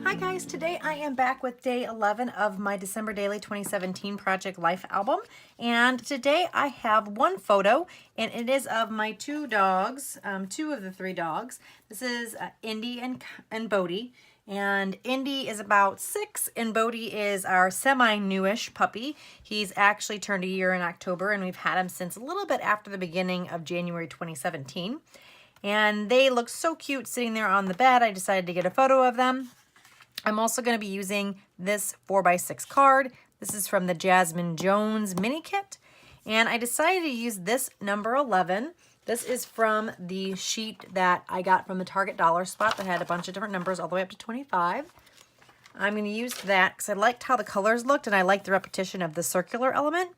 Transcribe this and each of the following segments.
Hi guys, today I am back with day 11 of my December Daily 2017 Project Life album, and today I have one photo and it is of my two dogs, two of the three dogs. This is Indy and Bodie, and Indy is about 6 and Bodie is our semi-newish puppy. He's actually turned a year in October and we've had him since a little bit after the beginning of January 2017. And they look so cute sitting there on the bed. I decided to get a photo of them. I'm also going to be using this 4x6 card. This is from the Jasmine Jones mini kit. And I decided to use this number 11. This is from the sheet that I got from the Target dollar spot that had a bunch of different numbers all the way up to 25. I'm going to use that because I liked how the colors looked and I liked the repetition of the circular element.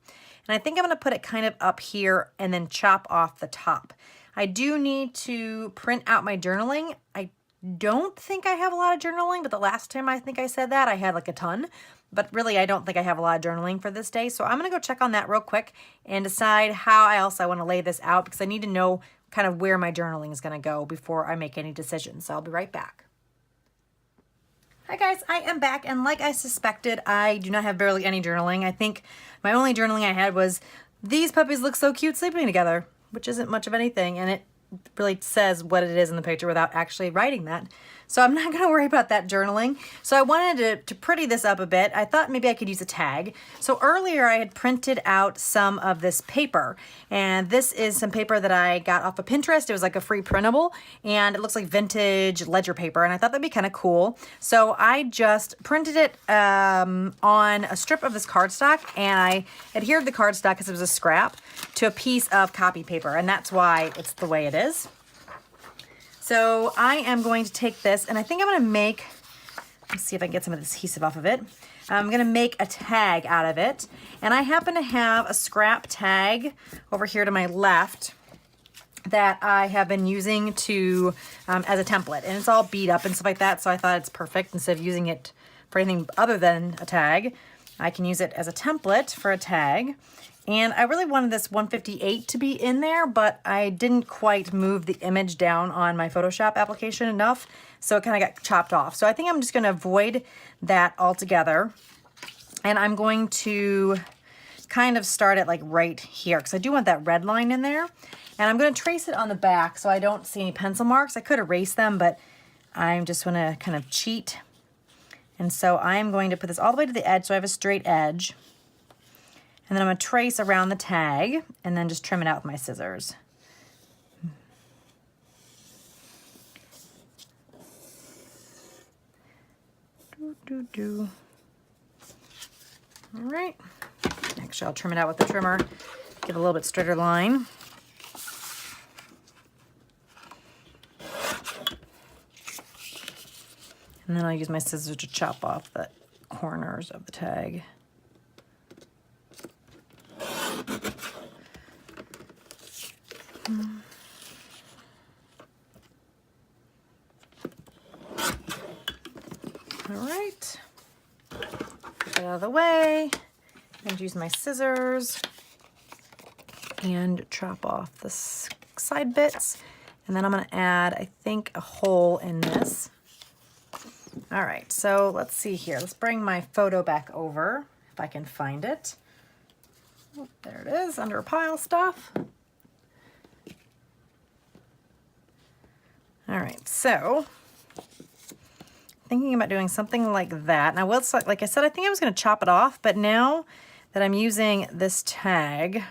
And I think I'm going to put it kind of up here and then chop off the top. I do need to print out my journaling. I don't think I have a lot of journaling, but the last time I think I said that, I had like a ton. But really, I don't think I have a lot of journaling for this day. So I'm going to go check on that real quick and decide how else I want to lay this out because I need to know kind of where my journaling is going to go before I make any decisions. So I'll be right back. Hi guys, I am back, and like I suspected, I do not have barely any journaling. I think my only journaling I had was, these puppies look so cute sleeping together, which isn't much of anything, and it really says what it is in the picture without actually writing that. So I'm not going to worry about that journaling. So I wanted to pretty this up a bit. I thought maybe I could use a tag. So earlier I had printed out some of this paper, and this is some paper that I got off of Pinterest. It was like a free printable, and it looks like vintage ledger paper, and I thought that'd be kind of cool. So I just printed it on a strip of this cardstock, and I adhered the cardstock, because it was a scrap, to a piece of copy paper, and that's why it's the way it is. So I am going to take this, and I think I'm going to make, let's see if I can get some of this adhesive off of it. I'm going to make a tag out of it, and I happen to have a scrap tag over here to my left that I have been using to as a template, and it's all beat up and stuff like that, so I thought it's perfect. Instead of using it for anything other than a tag, I can use it as a template for a tag. And I really wanted this 158 to be in there, but I didn't quite move the image down on my Photoshop application enough, so it kind of got chopped off. So I think I'm just going to avoid that altogether, and I'm going to kind of start it like right here, because I do want that red line in there. And I'm going to trace it on the back so I don't see any pencil marks. I could erase them, but I'm just going to kind of cheat. And so I'm going to put this all the way to the edge so I have a straight edge. And then I'm going to trace around the tag and then just trim it out with my scissors. All right. Actually, I'll trim it out with the trimmer, get a little bit straighter line. And then I'll use my scissors to chop off the corners of the tag. All right, get that out of the way, and use my scissors and chop off the side bits. And then I'm going to add, I think, a hole in this. All right, so let's see here. Let's bring my photo back over, if I can find it. Oh, there it is, under a pile of stuff. All right, so thinking about doing something like that. Now, like I said, I think I was going to chop it off, but now that I'm using this tag,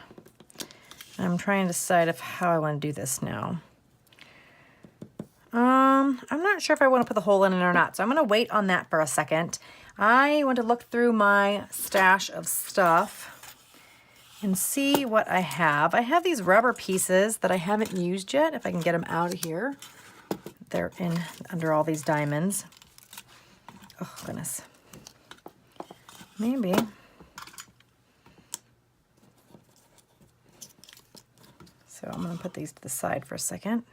I'm trying to decide how I want to do this now. I'm not sure if I want to put the hole in it or not, so I'm going to wait on that for a second. I want to look through my stash of stuff and see what I have. I have these rubber pieces that I haven't used yet, if I can get them out of here. They're in under all these diamonds. Oh, goodness. Maybe. So I'm going to put these to the side for a second.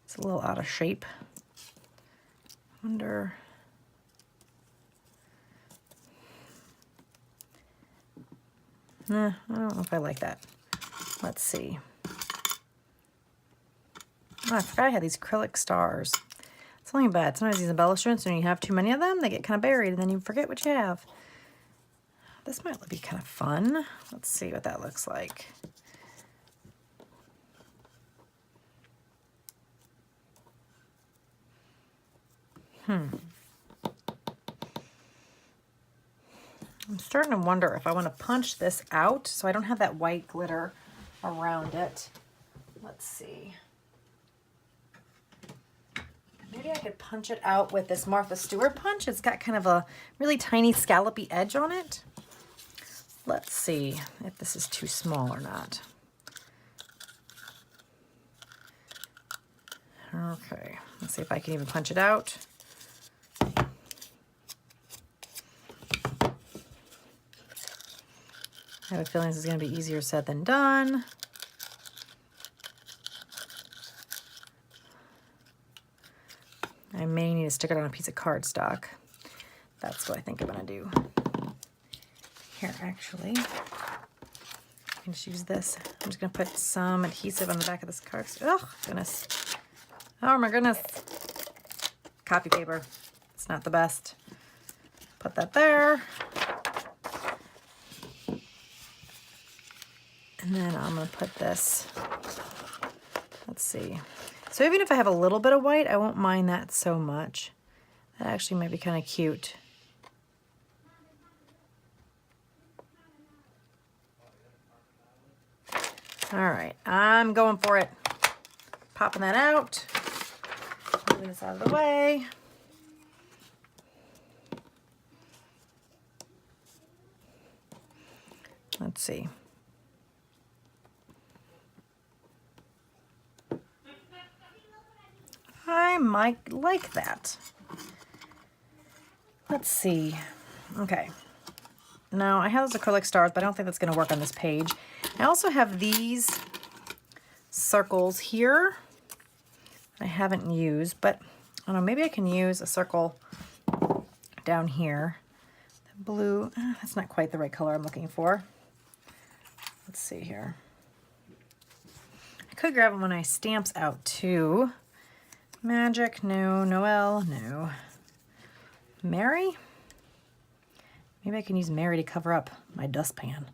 It's a little out of shape. Wonder. Nah, I don't know if I like that. Let's see. Oh, I forgot I had these acrylic stars. It's only bad. Sometimes these embellishments, when you have too many of them, they get kind of buried and then you forget what you have. This might be kind of fun. Let's see what that looks like. I'm starting to wonder if I want to punch this out so I don't have that white glitter around it. Let's see. Maybe I could punch it out with this Martha Stewart punch. It's got kind of a really tiny scallopy edge on it. Let's see if this is too small or not. Okay, let's see if I can even punch it out. I have a feeling this is going to be easier said than done. I may need to stick it on a piece of cardstock. That's what I think I'm going to do. Here, actually, I can just use this. I'm just going to put some adhesive on the back of this card. Oh, goodness. Oh, my goodness. Copy paper. It's not the best. Put that there. And then I'm going to put this, let's see. So even if I have a little bit of white, I won't mind that so much. That actually might be kind of cute. All right, I'm going for it. Popping that out. Moving this out of the way. Let's see. I might like that. Let's see. Okay. Now I have those acrylic stars, but I don't think that's going to work on this page. I also have these circles here I haven't used, but I don't know, maybe I can use a circle down here. The blue, that's not quite the right color I'm looking for. Let's see here. I could grab them when I stamps out too. Magic, no. Noel, no. Mary? Maybe I can use Mary to cover up my dustpan.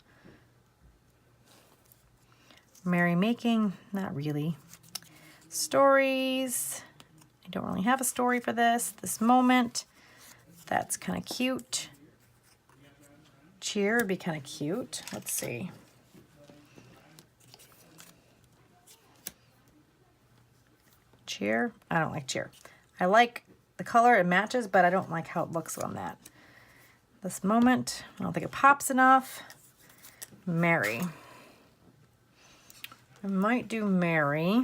Mary making, not really. Stories. I don't really have a story for this moment. That's kind of cute. Cheer would be kind of cute. Let's see. Cheer? I don't like cheer. I like the color, it matches, but I don't like how it looks on that. This moment, I don't think it pops enough. Mary. I might do Mary.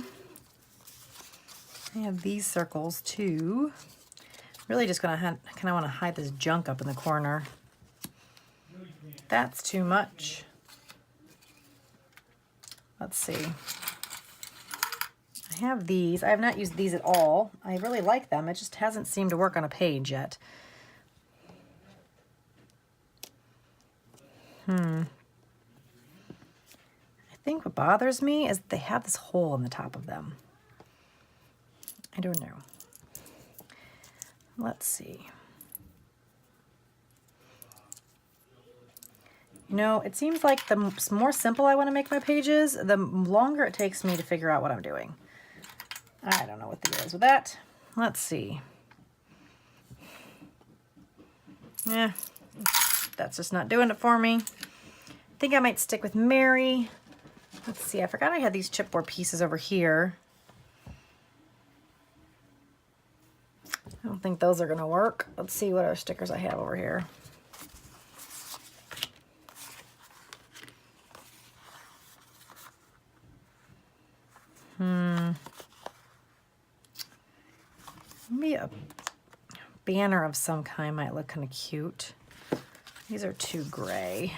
I have these circles too. Really just gonna kind of want to hide this junk up in the corner. That's too much. Let's see. I have these. I have not used these at all. I really like them. It just hasn't seemed to work on a page yet. I think what bothers me is they have this hole in the top of them. I don't know. Let's see. You know, it seems like the more simple I want to make my pages, the longer it takes me to figure out what I'm doing. I don't know what the deal is with that. Let's see. Yeah, that's just not doing it for me. I think I might stick with Mary. Let's see, I forgot I had these chipboard pieces over here. I don't think those are going to work. Let's see what other stickers I have over here. Maybe a banner of some kind might look kind of cute. These are too gray.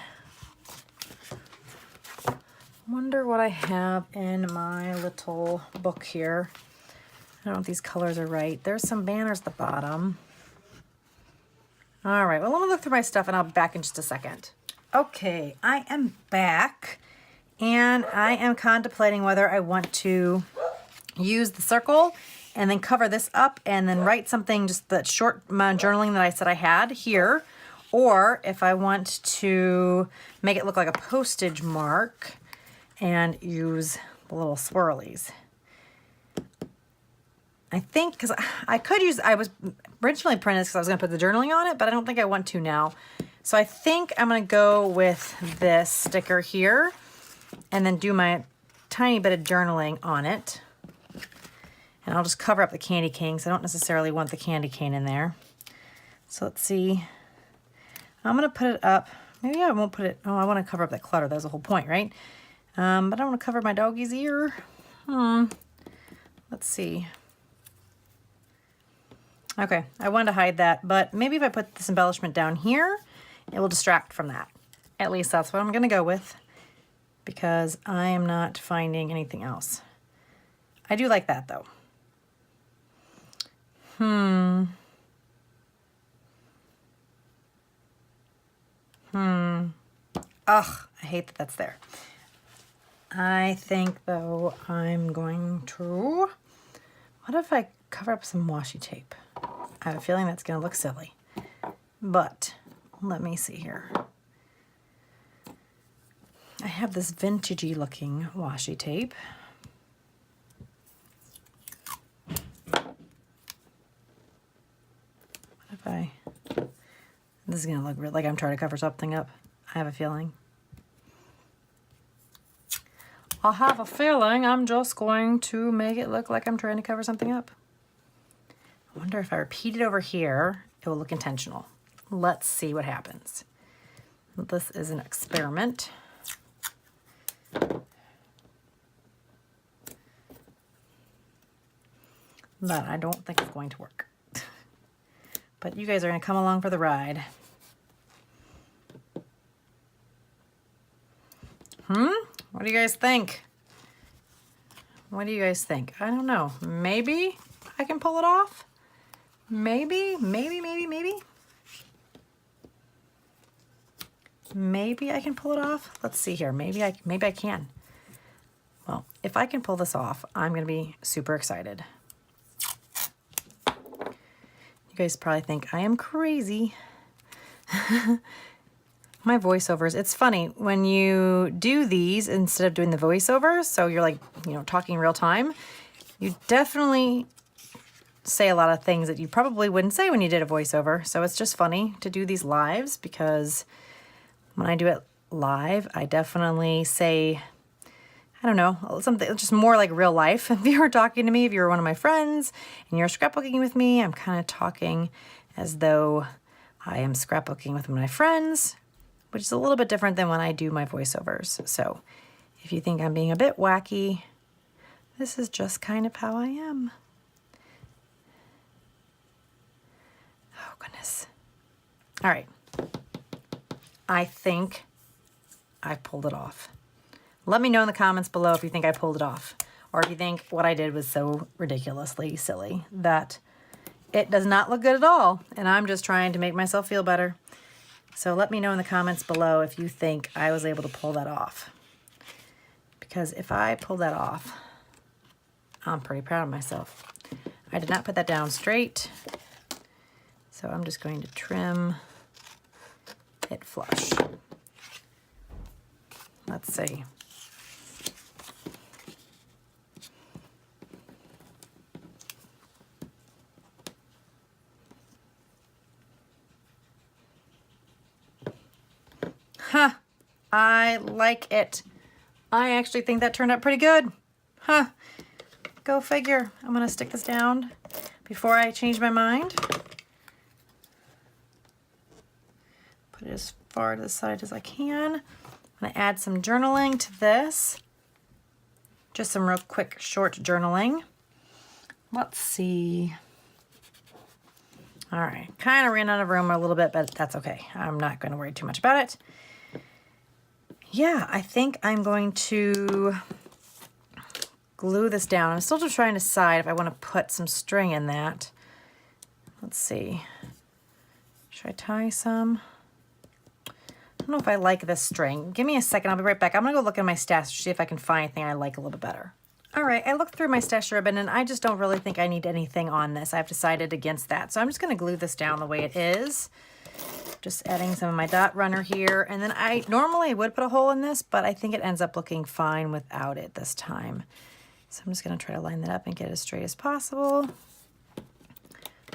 Wonder what I have in my little book here. I don't know if these colors are right. There's some banners at the bottom. All right, well, let me look through my stuff and I'll be back in just a second. Okay, I am back and I am contemplating whether I want to use the circle and then cover this up and then write something, just that short journaling that I said I had here. Or if I want to make it look like a postage mark and use the little swirlies. I think, because I could use, I was originally printed because I was going to put the journaling on it, but I don't think I want to now. So I think I'm going to go with this sticker here and then do my tiny bit of journaling on it. And I'll just cover up the candy cane because I don't necessarily want the candy cane in there. So let's see. I'm going to put it up. Maybe I won't put it. Oh, I want to cover up that clutter. That was the whole point, right? But I don't want to cover my doggie's ear. Let's see. Okay, I wanted to hide that, but maybe if I put this embellishment down here, it will distract from that. At least that's what I'm going to go with, because I am not finding anything else. I do like that, though. Ugh, I hate that that's there. I think, though, I'm going to... What if I cover up some washi tape? I have a feeling that's going to look silly. But let me see here. I have this vintagey looking washi tape. What if I... This is going to look like I'm trying to cover something up. I have a feeling. I have a feeling I'm just going to make it look like I'm trying to cover something up. I wonder if I repeat it over here, it will look intentional. Let's see what happens. This is an experiment. But I don't think it's going to work. But you guys are going to come along for the ride. What do you guys think? What do you guys think? I don't know. Maybe I can pull it off? Maybe. Maybe I can pull it off. Let's see here. Maybe I can. Well, if I can pull this off, I'm going to be super excited. You guys probably think I am crazy. My voiceovers, it's funny when you do these instead of doing the voiceovers, so you're like, talking real time, you definitely say a lot of things that you probably wouldn't say when you did a voiceover. So it's just funny to do these lives, because when I do it live, I definitely say, I don't know, something just more like real life. If you were talking to me, if you were one of my friends and you're scrapbooking with me, I'm kind of talking as though I am scrapbooking with my friends, which is a little bit different than when I do my voiceovers. So if you think I'm being a bit wacky, this is just kind of how I am. Oh, goodness. All right. I think I pulled it off. Let me know in the comments below if you think I pulled it off, or if you think what I did was so ridiculously silly that it does not look good at all, and I'm just trying to make myself feel better. So let me know in the comments below if you think I was able to pull that off. Because if I pull that off, I'm pretty proud of myself. I did not put that down straight, so I'm just going to trim it flush. Let's see. Huh, I like it. I actually think that turned out pretty good. Huh, go figure. I'm gonna stick this down before I change my mind. Put it as far to the side as I can. I'm gonna add some journaling to this. Just some real quick, short journaling. Let's see. All right, kind of ran out of room a little bit, but that's okay. I'm not gonna worry too much about it. Yeah, I think I'm going to glue this down. I'm still just trying to decide if I want to put some string in that. Let's see. Should I tie some? I don't know if I like this string. Give me a second. I'll be right back. I'm going to go look at my stash to see if I can find anything I like a little bit better. All right, I looked through my stash ribbon and I just don't really think I need anything on this. I've decided against that. So I'm just gonna glue this down the way it is. Just adding some of my dot runner here. And then I normally would put a hole in this, but I think it ends up looking fine without it this time. So I'm just gonna try to line that up and get it as straight as possible.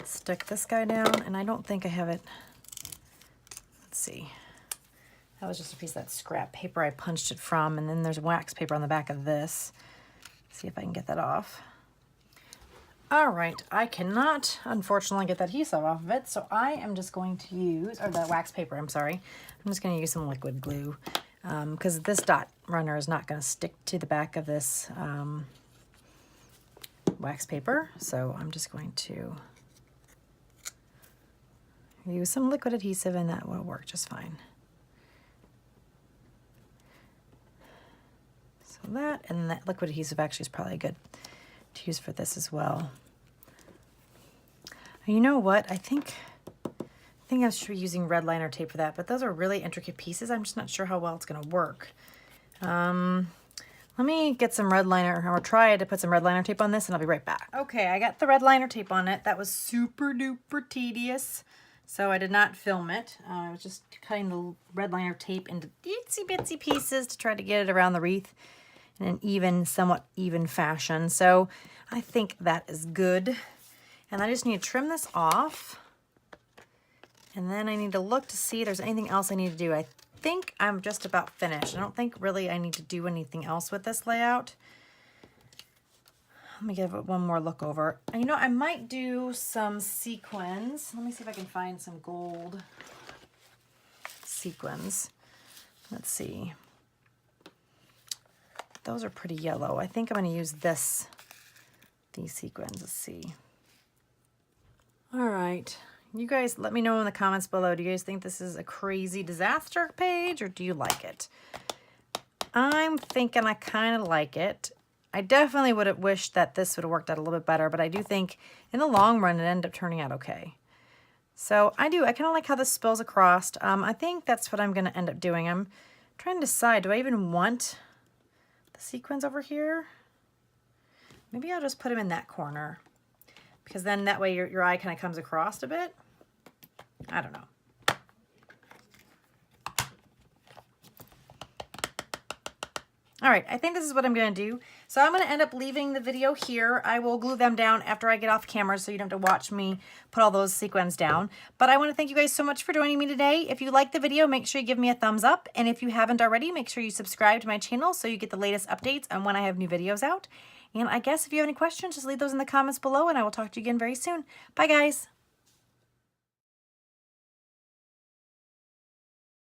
Stick this guy down, and I don't think I have it. Let's see. That was just a piece of that scrap paper I punched it from, and then there's wax paper on the back of this. See if I can get that off. All right, I cannot, unfortunately, get that adhesive off of it, so I am just going to use, or the wax paper, I'm sorry. I'm just gonna use some liquid glue because this dot runner is not gonna stick to the back of this wax paper. So I'm just going to use some liquid adhesive and that will work just fine. So that, and that liquid adhesive actually is probably good to use for this as well. And you know what? I think I should be using red liner tape for that, but those are really intricate pieces. I'm just not sure how well it's gonna work. Let me get some red liner, or try to put some red liner tape on this, and I'll be right back. Okay, I got the red liner tape on it. That was super duper tedious, so I did not film it. I was just cutting the red liner tape into itsy bitsy pieces to try to get it around the wreath in an even, somewhat even fashion. So I think that is good. And I just need to trim this off. And then I need to look to see if there's anything else I need to do. I think I'm just about finished. I don't think really I need to do anything else with this layout. Let me give it one more look over. And you know, I might do some sequins. Let me see if I can find some gold sequins. Let's see. Those are pretty yellow. I think I'm going to use these sequins. Let's see. All right. You guys let me know in the comments below. Do you guys think this is a crazy disaster page, or do you like it? I'm thinking I kind of like it. I definitely would have wished that this would have worked out a little bit better, but I do think in the long run it ended up turning out okay. So I kind of like how this spills across. I think that's what I'm going to end up doing. I'm trying to decide, do I even want the sequins over here? Maybe I'll just put them in that corner, because then that way your eye kind of comes across a bit. I don't know. All right, I think this is what I'm gonna do. So I'm gonna end up leaving the video here. I will glue them down after I get off camera so you don't have to watch me put all those sequins down. But I wanna thank you guys so much for joining me today. If you liked the video, make sure you give me a thumbs up. And if you haven't already, make sure you subscribe to my channel so you get the latest updates on when I have new videos out. And I guess if you have any questions, just leave those in the comments below and I will talk to you again very soon. Bye guys.